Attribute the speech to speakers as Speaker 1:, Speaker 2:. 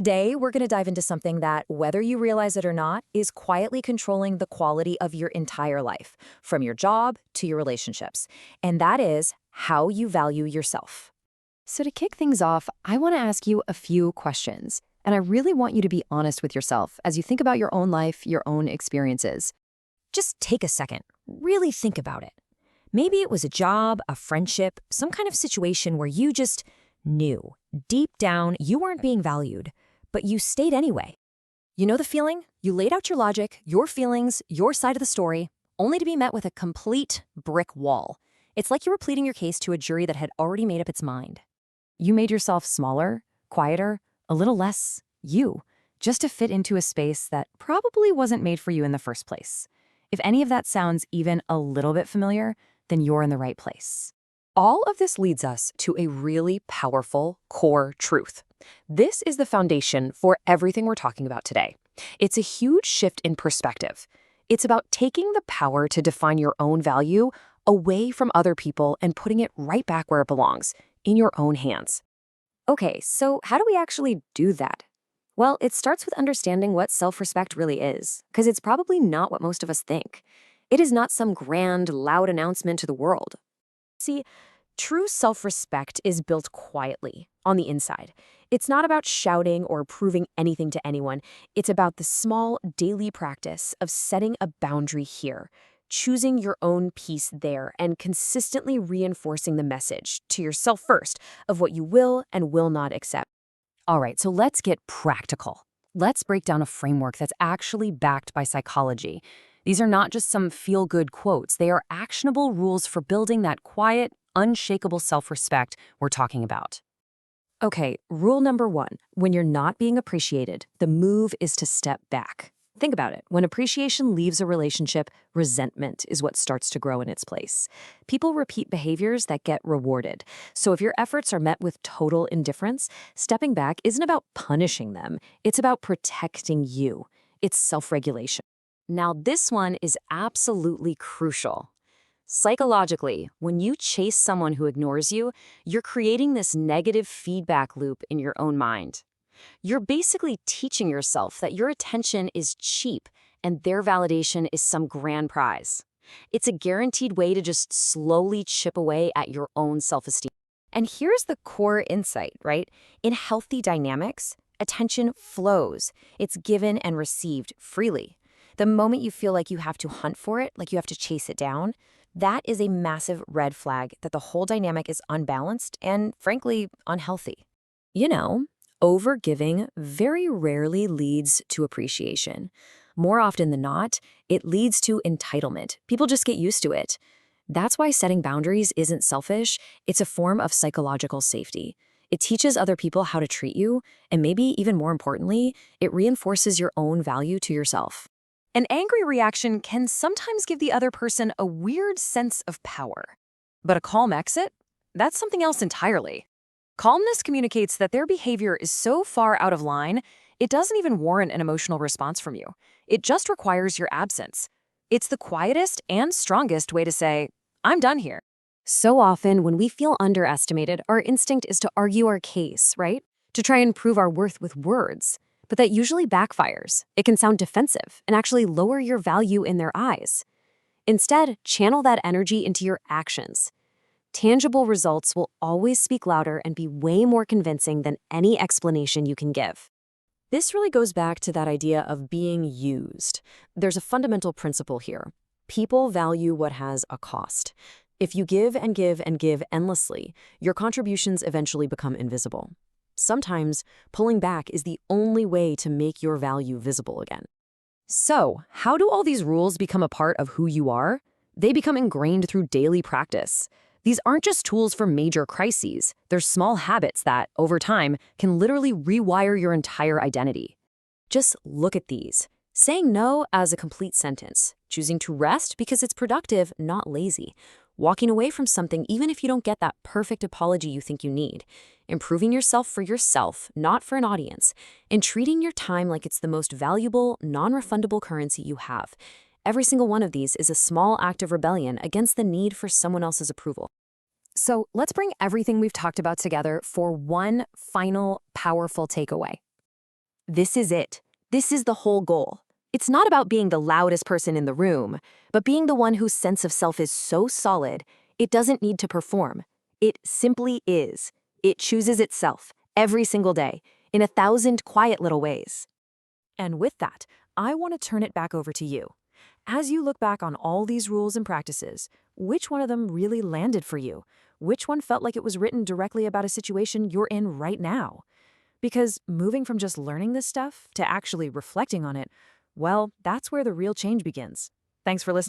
Speaker 1: Today, we're going to dive into something that, whether you realize it or not, is quietly controlling the quality of your entire life, from your job to your relationships. And that is how you value yourself.
Speaker 2: So to kick things off, I want to ask you a few questions. And I really want you to be honest with yourself as you think about your own life, your own experiences.
Speaker 1: Just take a second. Really think about it. Maybe it was a job, a friendship, some kind of situation where you just knew, deep down, you weren't being valued, but you stayed anyway. You know the feeling? You laid out your logic, your feelings, your side of the story, only to be met with a complete brick wall. It's like you were pleading your case to a jury that had already made up its mind.
Speaker 2: You made yourself smaller, quieter, a little less you, just to fit into a space that probably wasn't made for you in the first place. If any of that sounds even a little bit familiar, then you're in the right place.
Speaker 3: All of this leads us to a really powerful core truth. This is the foundation for everything we're talking about today. It's a huge shift in perspective. It's about taking the power to define your own value away from other people and putting it right back where it belongs, in your own hands.
Speaker 1: Okay, so how do we actually do that? Well, it starts with understanding what self-respect really is, because it's probably not what most of us think. It is not some grand, loud announcement to the world. See, true self-respect is built quietly, on the inside. It's not about shouting or proving anything to anyone. It's about the small, daily practice of setting a boundary here, choosing your own peace there, and consistently reinforcing the message, to yourself first, of what you will and will not accept.
Speaker 2: All right, so let's get practical. Let's break down a framework that's actually backed by psychology. These are not just some feel-good quotes. They are actionable rules for building that quiet, unshakable self-respect we're talking about.
Speaker 1: Okay, rule number 1. When you're not being appreciated, the move is to step back. Think about it. When appreciation leaves a relationship, resentment is what starts to grow in its place. People repeat behaviors that get rewarded. So if your efforts are met with total indifference, stepping back isn't about punishing them. It's about protecting you. It's self-regulation. Now, this one is absolutely crucial. Psychologically, when you chase someone who ignores you, you're creating this negative feedback loop in your own mind. You're basically teaching yourself that your attention is cheap and their validation is some grand prize. It's a guaranteed way to just slowly chip away at your own self-esteem. And here's the core insight, right? In healthy dynamics, attention flows. It's given and received freely. The moment you feel like you have to hunt for it, like you have to chase it down, that is a massive red flag that the whole dynamic is unbalanced and, frankly, unhealthy. You know, overgiving very rarely leads to appreciation. More often than not, it leads to entitlement. People just get used to it. That's why setting boundaries isn't selfish. It's a form of psychological safety. It teaches other people how to treat you, and maybe even more importantly, it reinforces your own value to yourself. An angry reaction can sometimes give the other person a weird sense of power. But a calm exit? That's something else entirely. Calmness communicates that their behavior is so far out of line, it doesn't even warrant an emotional response from you. It just requires your absence. It's the quietest and strongest way to say, I'm done here. So often, when we feel underestimated, our instinct is to argue our case, right? To try and prove our worth with words. But that usually backfires. It can sound defensive and actually lower your value in their eyes. Instead, channel that energy into your actions. Tangible results will always speak louder and be way more convincing than any explanation you can give. This really goes back to that idea of being used. There's a fundamental principle here. People value what has a cost. If you give and give and give endlessly, your contributions eventually become invisible. Sometimes, pulling back is the only way to make your value visible again. So, how do all these rules become a part of who you are? They become ingrained through daily practice. These aren't just tools for major crises. They're small habits that, over time, can literally rewire your entire identity. Just look at these. Saying no as a complete sentence. Choosing to rest because it's productive, not lazy. Walking away from something even if you don't get that perfect apology you think you need. Improving yourself for yourself, not for an audience. And treating your time like it's the most valuable, non-refundable currency you have. Every single one of these is a small act of rebellion against the need for someone else's approval. So let's bring everything we've talked about together for one final powerful takeaway. This is it. This is the whole goal. It's not about being the loudest person in the room, but being the one whose sense of self is so solid, it doesn't need to perform. It simply is. It chooses itself every single day in 1,000 quiet little ways. And with that, I want to turn it back over to you. As you look back on all these rules and practices, which one of them really landed for you? Which one felt like it was written directly about a situation you're in right now? Because moving from just learning this stuff to actually reflecting on it, well, that's where the real change begins. Thanks for listening.